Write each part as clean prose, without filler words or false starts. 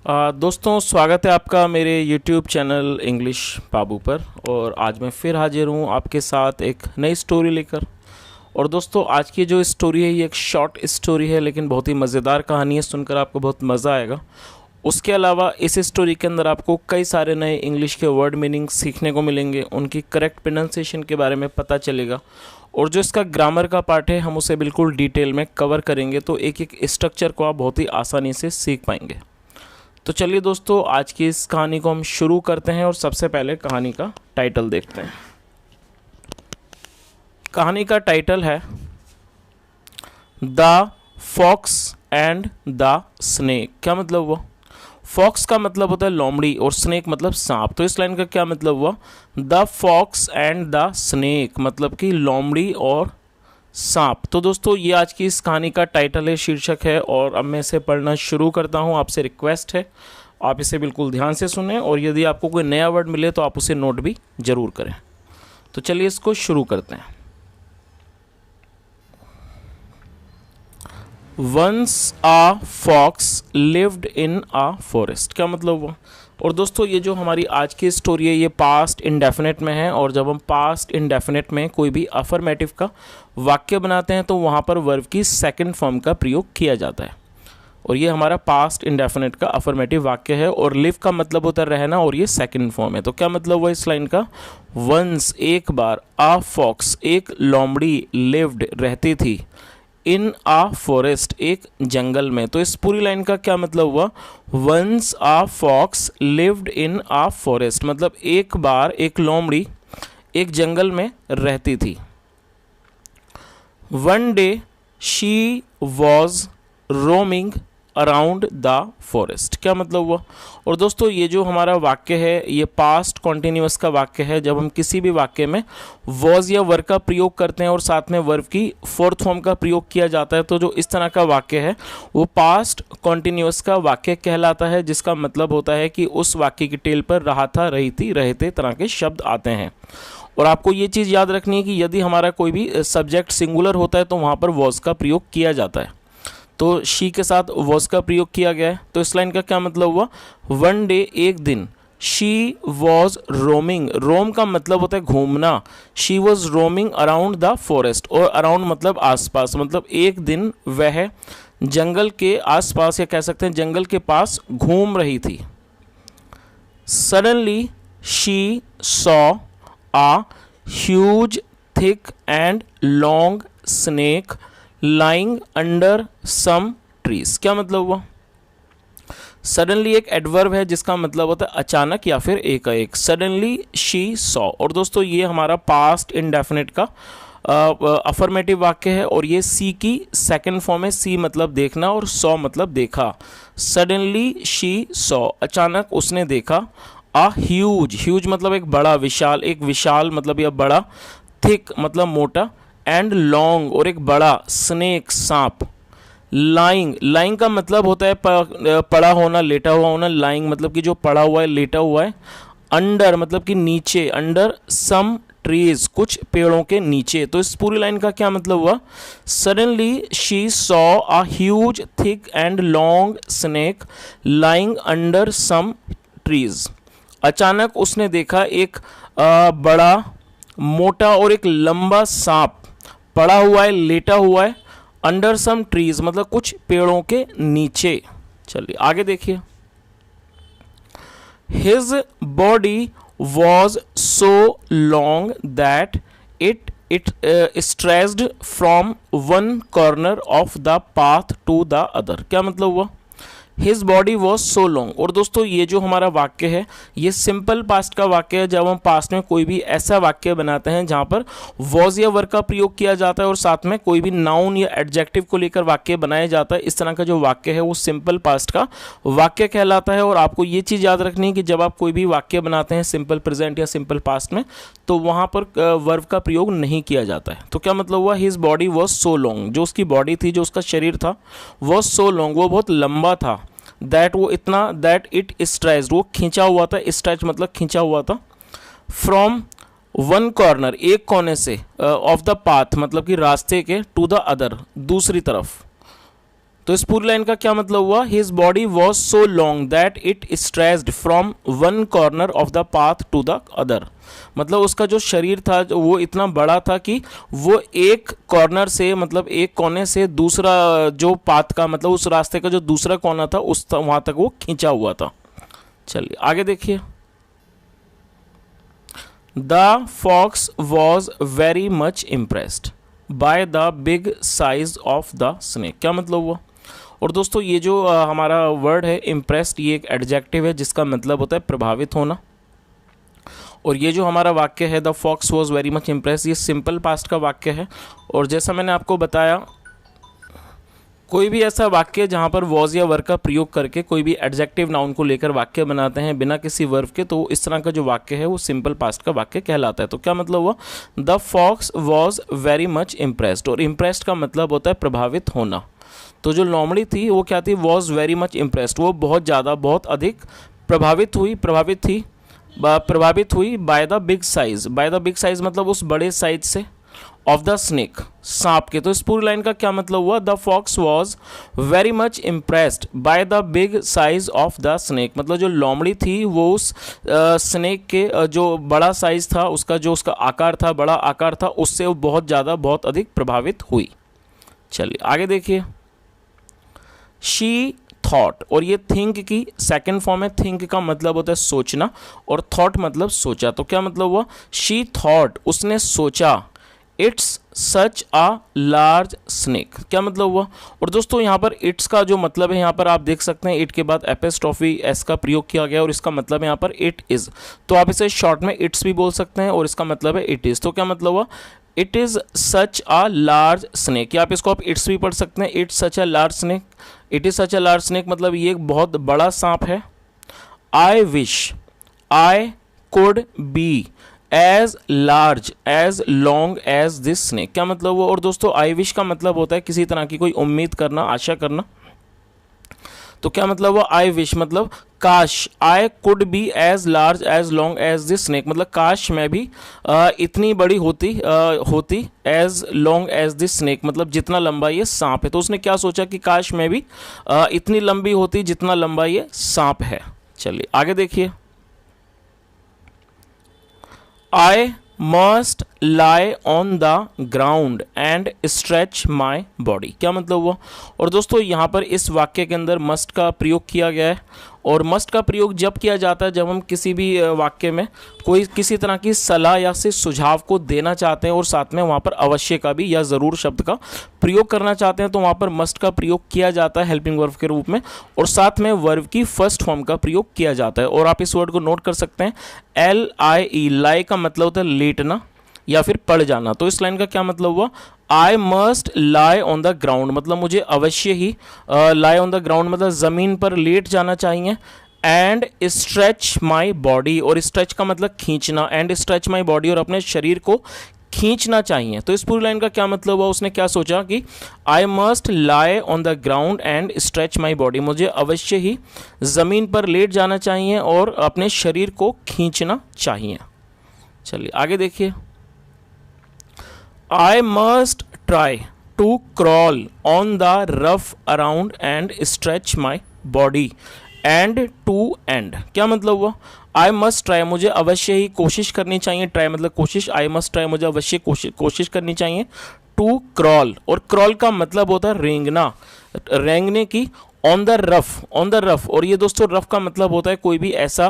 दोस्तों, स्वागत है आपका मेरे YouTube चैनल इंग्लिश बाबू पर। और आज मैं फिर हाजिर हूँ आपके साथ एक नई स्टोरी लेकर। और दोस्तों, आज की जो स्टोरी है ये एक शॉर्ट स्टोरी है, लेकिन बहुत ही मज़ेदार कहानी है। सुनकर आपको बहुत मज़ा आएगा। उसके अलावा इस स्टोरी के अंदर आपको कई सारे नए इंग्लिश के वर्ड मीनिंग सीखने को मिलेंगे, उनकी करेक्ट प्रोनाउंसिएशन के बारे में पता चलेगा। और जो इसका ग्रामर का पार्ट है हम उसे बिल्कुल डिटेल में कवर करेंगे, तो एक एक स्ट्रक्चर को आप बहुत ही आसानी से सीख पाएंगे। तो चलिए दोस्तों, आज की इस कहानी को हम शुरू करते हैं और सबसे पहले कहानी का टाइटल देखते हैं। कहानी का टाइटल है the fox and the snake. क्या मतलब हुआ? फॉक्स का मतलब होता है लोमड़ी और स्नेक मतलब सांप। तो इस लाइन का क्या मतलब हुआ? The fox and the snake, मतलब कि लोमड़ी और सांप। तो दोस्तों, ये आज की इस कहानी का टाइटल है, शीर्षक है। और अब मैं इसे पढ़ना शुरू करता हूँ। आपसे रिक्वेस्ट है आप इसे बिल्कुल ध्यान से सुनें, और यदि आपको कोई नया वर्ड मिले तो आप उसे नोट भी ज़रूर करें। तो चलिए इसको शुरू करते हैं। Once a fox lived in a forest. क्या मतलब हुआ? और दोस्तों, ये जो हमारी आज की स्टोरी है ये पास्ट इंडेफिनेट में है। और जब हम पास्ट इंडेफिनेट में कोई भी अफर्मेटिव का वाक्य बनाते हैं तो वहाँ पर वर्ब की सेकंड फॉर्म का प्रयोग किया जाता है। और ये हमारा पास्ट इंडेफिनेट का अफर्मेटिव वाक्य है। और लिव का मतलब होता है रहना, और ये सेकंड फॉर्म है। तो क्या मतलब हुआ इस लाइन का? वंस एक बार, आ फॉक्स एक लोमड़ी, लिव्ड रहती थी, इन आ फॉरेस्ट एक जंगल में। तो इस पूरी लाइन का क्या मतलब हुआ? Once a fox lived in a forest, मतलब एक बार एक लोमड़ी एक जंगल में रहती थी। One day she was roaming around the forest. क्या मतलब हुआ? और दोस्तों, ये जो हमारा वाक्य है ये पास्ट कॉन्टिन्यूअस का वाक्य है। जब हम किसी भी वाक्य में वॉज या वर का प्रयोग करते हैं और साथ में वर्ब की फोर्थ फॉर्म का प्रयोग किया जाता है, तो जो इस तरह का वाक्य है वो पास्ट कॉन्टिन्यूअस का वाक्य कहलाता है, जिसका मतलब होता है कि उस वाक्य की टेल पर रहा था, रही थी, रहते तरह के शब्द आते हैं। और आपको ये चीज़ याद रखनी है कि यदि हमारा कोई भी सब्जेक्ट सिंगुलर होता है तो वहाँ पर वॉज का प्रयोग किया जाता है। तो शी के साथ वॉज का प्रयोग किया गया है। तो इस लाइन का क्या मतलब हुआ? वन डे एक दिन, शी वॉज रोमिंग, रोम का मतलब होता है घूमना, she was roaming around the forest. और अराउंड मतलब आसपास, मतलब एक दिन वह जंगल के आसपास, या कह सकते हैं जंगल के पास घूम रही थी। Suddenly she saw a huge thick and long snake lying under some trees. क्या मतलब हुआ? सडनली एक एडवर्ब है जिसका मतलब होता है अचानक या फिर एकाएक। Suddenly she saw. और दोस्तों, ये हमारा पास्ट इंडेफिनिट का अफर्मेटिव वाक्य है, और ये सी की सेकंड फॉर्म है। सी मतलब देखना और सॉ मतलब देखा। सडनली शी सॉ, अचानक उसने देखा। आ ह्यूज, ह्यूज मतलब एक बड़ा, विशाल, एक विशाल मतलब यह बड़ा, थिक मतलब मोटा, एंड लॉन्ग और एक बड़ा, स्नेक सांप। लाइंग, लाइंग का मतलब होता है पड़ा होना, लेटा हुआ होना। लाइंग मतलब कि जो पड़ा हुआ है, लेटा हुआ है। अंडर मतलब कि नीचे, अंडर सम ट्रीज कुछ पेड़ों के नीचे। तो इस पूरी लाइन का क्या मतलब हुआ? Suddenly she saw a huge thick and long snake lying under some trees. अचानक उसने देखा एक बड़ा, मोटा और एक लंबा सांप पड़ा हुआ है, लेटा हुआ है, अंडर सम ट्रीज मतलब कुछ पेड़ों के नीचे। चलिए आगे देखिए। His body was so long that it stretched from one corner of the path to the other. क्या मतलब हुआ? His body was so long. और दोस्तों, ये जो हमारा वाक्य है ये सिंपल पास्ट का वाक्य है। जब हम पास्ट में कोई भी ऐसा वाक्य बनाते हैं जहाँ पर वॉज या वर का प्रयोग किया जाता है और साथ में कोई भी नाउन या एडजेक्टिव को लेकर वाक्य बनाया जाता है, इस तरह का जो वाक्य है वो सिंपल पास्ट का वाक्य कहलाता है। और आपको ये चीज़ याद रखनी है कि जब आप कोई भी वाक्य बनाते हैं सिंपल प्रेजेंट या सिंपल पास्ट में, तो वहाँ पर वर्ब का प्रयोग नहीं किया जाता है। तो क्या मतलब हुआ? His body was so long, जो उसकी बॉडी थी, जो उसका शरीर था, वॉज सो लॉन्ग, वो बहुत लंबा था। दैट, वो इतना, दैट इट स्ट्रेच्ड, वो खींचा हुआ था। स्ट्रेच मतलब खींचा हुआ था। फ्रॉम वन कॉर्नर, एक कोने से, ऑफ द पाथ मतलब कि रास्ते के, टू द अदर दूसरी तरफ, तो इस पूरी लाइन का क्या मतलब हुआ, his body was so long that it stretched from one corner of the path to the other. मतलब उसका जो शरीर था वो इतना बड़ा था कि वो एक कॉर्नर से, मतलब एक कोने से दूसरा जो पाथ का, मतलब उस रास्ते का जो दूसरा कोना था उस वहां तक वो खींचा हुआ था। चलिए आगे देखिए। The fox was very much impressed by the big size of the snake. क्या मतलब हुआ। और दोस्तों ये जो हमारा वर्ड है इम्प्रेस्ड, ये एक एडजेक्टिव है जिसका मतलब होता है प्रभावित होना। और ये जो हमारा वाक्य है the fox was very much impressed, ये सिंपल पास्ट का वाक्य है। और जैसा मैंने आपको बताया, कोई भी ऐसा वाक्य जहाँ पर वॉज या वर्ब का प्रयोग करके कोई भी एडजेक्टिव नाउन को लेकर वाक्य बनाते हैं बिना किसी वर्ब के, तो इस तरह का जो वाक्य है वो सिंपल पास्ट का वाक्य कहलाता है। तो क्या मतलब हुआ, the fox was very much impressed. और इम्प्रेस्ड का मतलब होता है प्रभावित होना। तो जो लोमड़ी थी वो क्या थी, वॉज वेरी मच इम्प्रेस्ड, वो बहुत ज़्यादा, बहुत अधिक प्रभावित हुई bye the big size. Bye the big size मतलब उस बड़े साइज से, ऑफ द स्नेक, सांप के। तो इस पूरी लाइन का क्या मतलब हुआ, the fox was very much impressed by the big size of the snake. मतलब जो लोमड़ी थी वो उस स्नेक के जो बड़ा साइज था, उसका जो उसका आकार था, बड़ा आकार था, उससे वो बहुत ज़्यादा, बहुत अधिक प्रभावित हुई। चलिए आगे देखिए। शी थॉट, और ये थिंक की सेकंड फॉर्म है। थिंक का मतलब होता है सोचना और थॉट मतलब सोचा। तो क्या मतलब हुआ, शी थॉट, उसने सोचा, it's such a large snake. क्या मतलब हुआ। और दोस्तों यहाँ पर इट्स का जो मतलब है, यहाँ पर आप देख सकते हैं इट के बाद एपोस्ट्रोफी एस का प्रयोग किया गया और इसका मतलब है यहाँ पर इट इज़। तो आप इसे शॉर्ट में इट्स भी बोल सकते हैं और इसका मतलब है इट इज़। तो क्या मतलब हुआ, it is such a large snake, या आप इसको आप इट्स भी पढ़ सकते हैं, it's such a large snake. It is such a large snake मतलब ये एक बहुत बड़ा सांप है। I wish I could be as large as long as this snake. क्या मतलब हुआ। और दोस्तों आई विश का मतलब होता है किसी तरह की कोई उम्मीद करना, आशा करना। तो क्या मतलब हुआ, आई विश मतलब काश, I could be as large as long as this snake मतलब काश मैं भी इतनी बड़ी होती as long as this snake मतलब जितना लंबा ये सांप है। तो उसने क्या सोचा कि काश मैं भी इतनी लंबी होती जितना लंबा ये सांप है। चलिए आगे देखिए। I must lie on the ground and stretch my body। क्या मतलब हुआ। और दोस्तों यहाँ पर इस वाक्य के अंदर मस्ट का प्रयोग किया गया है। और मस्ट का प्रयोग जब किया जाता है जब हम किसी भी वाक्य में कोई किसी तरह की सलाह या से सुझाव को देना चाहते हैं और साथ में वहाँ पर अवश्य का भी या ज़रूर शब्द का प्रयोग करना चाहते हैं, तो वहाँ पर मस्ट का प्रयोग किया जाता है हेल्पिंग वर्ब के रूप में और साथ में वर्ब की फर्स्ट फॉर्म का प्रयोग किया जाता है। और आप इस वर्ड को नोट कर सकते हैं, LIE, लाई का मतलब होता है लेटना या फिर पड़ जाना। तो इस लाइन का क्या मतलब हुआ, I must lie on the ground मतलब मुझे अवश्य ही लाई ऑन द ग्राउंड मतलब ज़मीन पर लेट जाना चाहिए। एंड स्ट्रेच माई बॉडी, और स्ट्रेच का मतलब खींचना, एंड स्ट्रेच माई बॉडी और अपने शरीर को खींचना चाहिए। तो इस पूरी लाइन का क्या मतलब हुआ, उसने क्या सोचा कि I must lie on the ground and stretch my body, मुझे अवश्य ही ज़मीन पर लेट जाना चाहिए और अपने शरीर को खींचना चाहिए। चलिए आगे देखिए। I must try to crawl on the rough around and stretch my body end to end। क्या मतलब हुआ, I must try मुझे अवश्य ही कोशिश करनी चाहिए, try मतलब कोशिश, I must try मुझे अवश्य कोशिश करनी चाहिए। to crawl, और crawl का मतलब होता है रेंगना, रेंगने की। ऑन द रफ, और ये दोस्तों रफ का मतलब होता है कोई भी ऐसा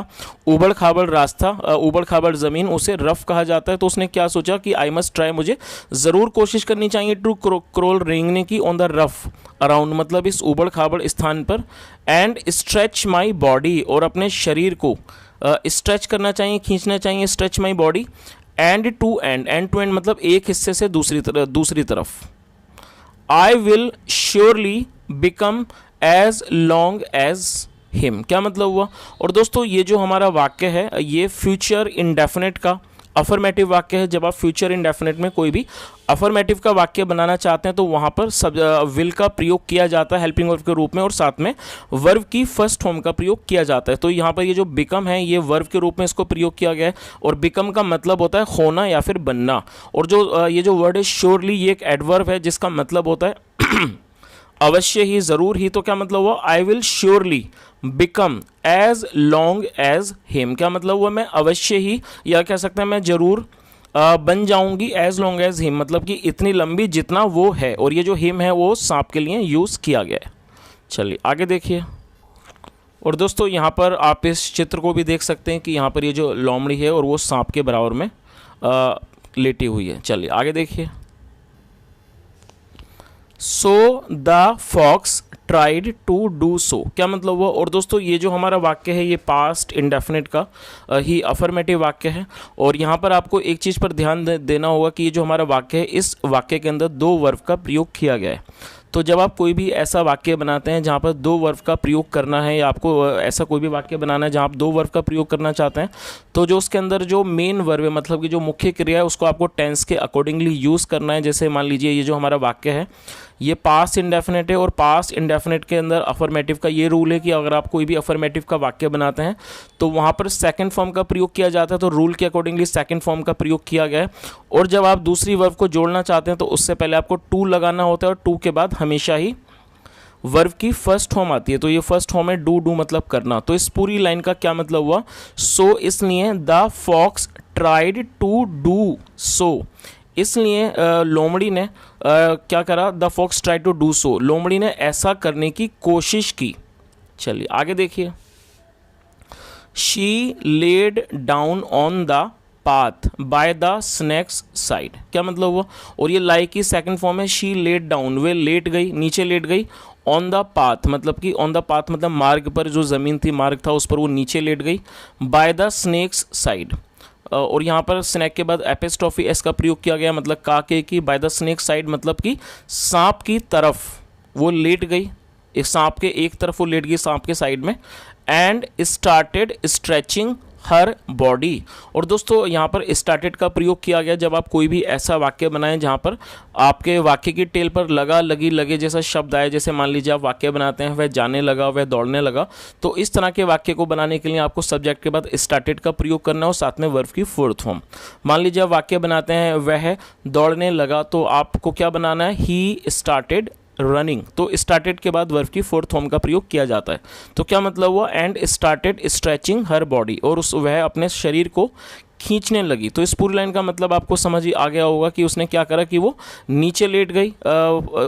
उबड़ खाबड़ रास्ता, उबड़ खाबड़ ज़मीन, उसे रफ कहा जाता है। तो उसने क्या सोचा कि आई मस्ट ट्राई मुझे ज़रूर कोशिश करनी चाहिए टू क्रोल रेंगने की ऑन द रफ अराउंड मतलब इस उबड़ खाबड़ स्थान पर। एंड स्ट्रेच माई बॉडी, और अपने शरीर को स्ट्रेच करना चाहिए, खींचना चाहिए, stretch my body. End to end मतलब एक हिस्से से दूसरी तरफ। I will surely become as long as him. क्या मतलब हुआ। और दोस्तों ये जो हमारा वाक्य है ये फ्यूचर इंडेफिनेट का अफर्मेटिव वाक्य है। जब आप फ्यूचर इंडेफिनेट में कोई भी अफर्मेटिव का वाक्य बनाना चाहते हैं तो वहाँ पर विल का प्रयोग किया जाता है हेल्पिंग वर्ब के रूप में और साथ में वर्ब की फर्स्ट फॉर्म का प्रयोग किया जाता है। तो यहाँ पर ये जो बिकम है ये वर्ब के रूप में इसको प्रयोग किया गया है और बिकम का मतलब होता है होना या फिर बनना। और जो ये जो वर्ड है श्योरली, ये एक एडवर्ब है जिसका मतलब होता है अवश्य ही, जरूर ही, तो क्या मतलब हुआ, I will surely become as long as him. क्या मतलब हुआ, मैं अवश्य ही, या कह सकते हैं मैं जरूर बन जाऊंगी एज लॉन्ग एज हिम, मतलब कि इतनी लंबी जितना वो है। और ये जो हिम है वो सांप के लिए यूज किया गया है। चलिए आगे देखिए। और दोस्तों यहाँ पर आप इस चित्र को भी देख सकते हैं कि यहाँ पर ये जो लोमड़ी है और वो सांप के बराबर में लेटी हुई है। चलिए आगे देखिए। So the fox tried to do so, क्या मतलब हुआ। और दोस्तों ये जो हमारा वाक्य है ये पास्ट इंडेफिनिट का ही अफर्मेटिव वाक्य है। और यहाँ पर आपको एक चीज़ पर ध्यान देना होगा कि ये जो हमारा वाक्य है, इस वाक्य के अंदर दो वर्ब का प्रयोग किया गया है। तो जब आप कोई भी ऐसा वाक्य बनाते हैं जहाँ पर दो वर्ब का प्रयोग करना है, या आपको ऐसा कोई भी वाक्य बनाना है जहाँ आप दो वर्ब का प्रयोग करना चाहते हैं, तो जो उसके अंदर जो मेन वर्ब है, मतलब कि जो मुख्य क्रिया है, उसको आपको टेंस के अकॉर्डिंगली यूज़ करना है। जैसे मान लीजिए ये जो हमारा वाक्य है ये पास्ट इंडेफिनिट है, और पास्ट इंडेफिनिट के अंदर अफर्मेटिव का ये रूल है कि अगर आप कोई भी अफर्मेटिव का वाक्य बनाते हैं तो वहाँ पर सेकंड फॉर्म का प्रयोग किया जाता है। तो रूल के अकॉर्डिंगली सेकंड फॉर्म का प्रयोग किया गया है। और जब आप दूसरी वर्ब को जोड़ना चाहते हैं तो उससे पहले आपको टू लगाना होता है, और टू के बाद हमेशा ही वर्ब की फर्स्ट फॉर्म आती है। तो ये फर्स्ट फॉर्म है डू, डू मतलब करना। तो इस पूरी लाइन का क्या मतलब हुआ, सो इसलिए the fox tried to do so, इसलिए लोमड़ी ने क्या करा, the fox try to do so, लोमड़ी ने ऐसा करने की कोशिश की। चलिए आगे देखिए। She laid down on the path by the snacks side, क्या मतलब हुआ। और ये लाई की सेकंड फॉर्म है, she laid down, way late गई, नीचे लेट गई। ऑन द पाथ मतलब कि ऑन द पाथ मतलब मार्ग पर, जो ज़मीन थी मार्ग था उस पर वो नीचे लेट गई। बाय द स्नैक्स साइड, और यहाँ पर स्नैक के बाद एपिस्ट्रॉफी एस का प्रयोग किया गया, मतलब काके की। बाय द स्नेक साइड मतलब कि सांप की तरफ वो लेट गई, एक सांप के एक तरफ वो लेट गई, सांप के साइड में। And started stretching her body, और दोस्तों यहाँ पर स्टार्टेड का प्रयोग किया गया जब आप कोई भी ऐसा वाक्य बनाएं जहाँ पर आपके वाक्य की टेल पर लगा, लगी, लगे जैसा शब्द आए। जैसे मान लीजिए आप वाक्य बनाते हैं वह जाने लगा, वह दौड़ने लगा, तो इस तरह के वाक्य को बनाने के लिए आपको सब्जेक्ट के बाद स्टार्टेड का प्रयोग करना है और साथ में वर्ब की फोर्थ फॉर्म। मान लीजिए आप वाक्य बनाते हैं वह दौड़ने लगा, तो आपको क्या बनाना है, ही स्टार्टेड रनिंग। तो स्टार्टेड के बाद वर्ब की फोर्थ फॉर्म का प्रयोग किया जाता है। तो क्या मतलब हुआ, and started stretching her body, और वह अपने शरीर को खींचने लगी। तो इस पूरी लाइन का मतलब आपको समझ ही आ गया होगा कि उसने क्या करा कि वो नीचे लेट गई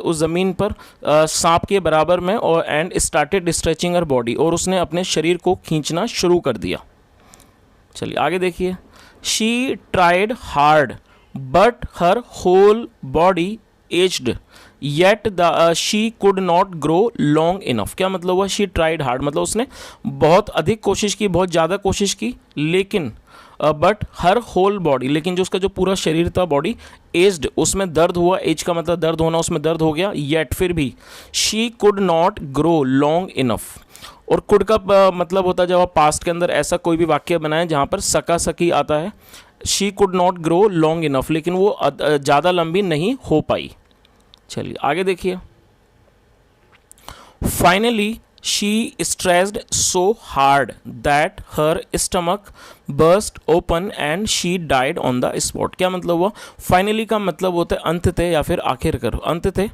उस ज़मीन पर सांप के बराबर में, और and started stretching her body, और उसने अपने शरीर को खींचना शुरू कर दिया। चलिए आगे देखिए। She tried hard but her whole body ached yet the she could not grow long enough, क्या मतलब हुआ, शी ट्राइड हार्ड मतलब उसने बहुत अधिक कोशिश की, बहुत ज़्यादा कोशिश की, लेकिन बट हर होल बॉडी, लेकिन जो उसका जो पूरा शरीर था बॉडी, एज्ड उसमें दर्द हुआ, एज का मतलब दर्द होना, उसमें दर्द हो गया। येट फिर भी she could not grow long enough, और कुड का मतलब होता है जब आप पास्ट के अंदर ऐसा कोई भी वाक्य बनाएं जहाँ पर सका सकी आता है। She could not grow long enough, लेकिन वो ज़्यादा लंबी नहीं हो पाई। चलिए आगे देखिए। Finally she stressed so hard that her stomach burst open and she died on the spot, क्या मतलब हुआ, फाइनली का मतलब होता है अंततः या फिर आखिरकार, अंततः।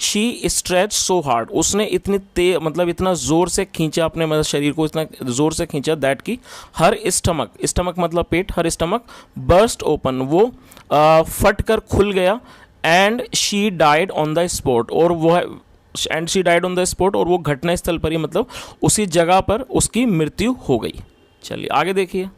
शी स्ट्रेच सो हार्ड, उसने इतनी मतलब इतना जोर से खींचा अपने मतलब शरीर को, इतना जोर से खींचा दैट की हर स्टमक, स्टमक मतलब पेट, हर स्टमक बर्स्ट ओपन वो फट कर खुल गया। And she died on the spot, और वो and she died on the spot, और वो घटना स्थल पर ही मतलब उसी जगह पर उसकी मृत्यु हो गई। चलिए आगे देखिए।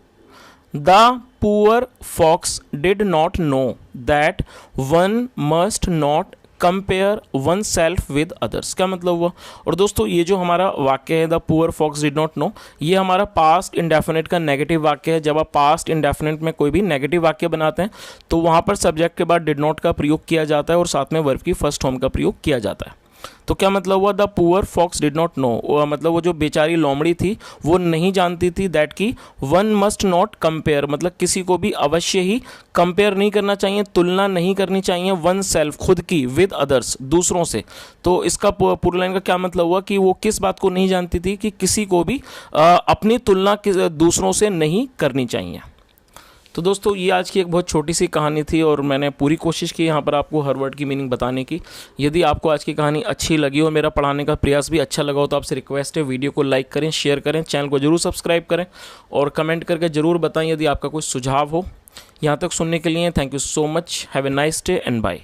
The poor fox did not know that one must not compare one self with others, क्या मतलब हुआ। और दोस्तों ये जो हमारा वाक्य है the poor fox did not know, ये हमारा पास्ट इंडेफिनिट का नेगेटिव वाक्य है। जब आप पास्ट इंडेफिनिट में कोई भी नेगेटिव वाक्य बनाते हैं तो वहाँ पर सब्जेक्ट के बाद डिड नॉट का प्रयोग किया जाता है और साथ में वर्ब की फर्स्ट फॉर्म का प्रयोग किया जाता है। तो क्या मतलब हुआ, the poor fox did not know, मतलब वो जो बेचारी लोमड़ी थी वो नहीं जानती थी दैट की वन मस्ट नॉट कंपेयर, मतलब किसी को भी अवश्य ही कंपेयर नहीं करना चाहिए, तुलना नहीं करनी चाहिए, वन सेल्फ खुद की, विद अदर्स दूसरों से। तो इसका पूरी लाइन का क्या मतलब हुआ कि वो किस बात को नहीं जानती थी कि किसी को भी अपनी तुलना दूसरों से नहीं करनी चाहिए। तो दोस्तों ये आज की एक बहुत छोटी सी कहानी थी और मैंने पूरी कोशिश की यहाँ पर आपको हर वर्ड की मीनिंग बताने की। यदि आपको आज की कहानी अच्छी लगी और मेरा पढ़ाने का प्रयास भी अच्छा लगा हो तो आपसे रिक्वेस्ट है वीडियो को लाइक करें, शेयर करें, चैनल को जरूर सब्सक्राइब करें और कमेंट करके ज़रूर बताएं यदि आपका कोई सुझाव हो। यहाँ तक सुनने के लिए thank you so much. Have a nice day and bye.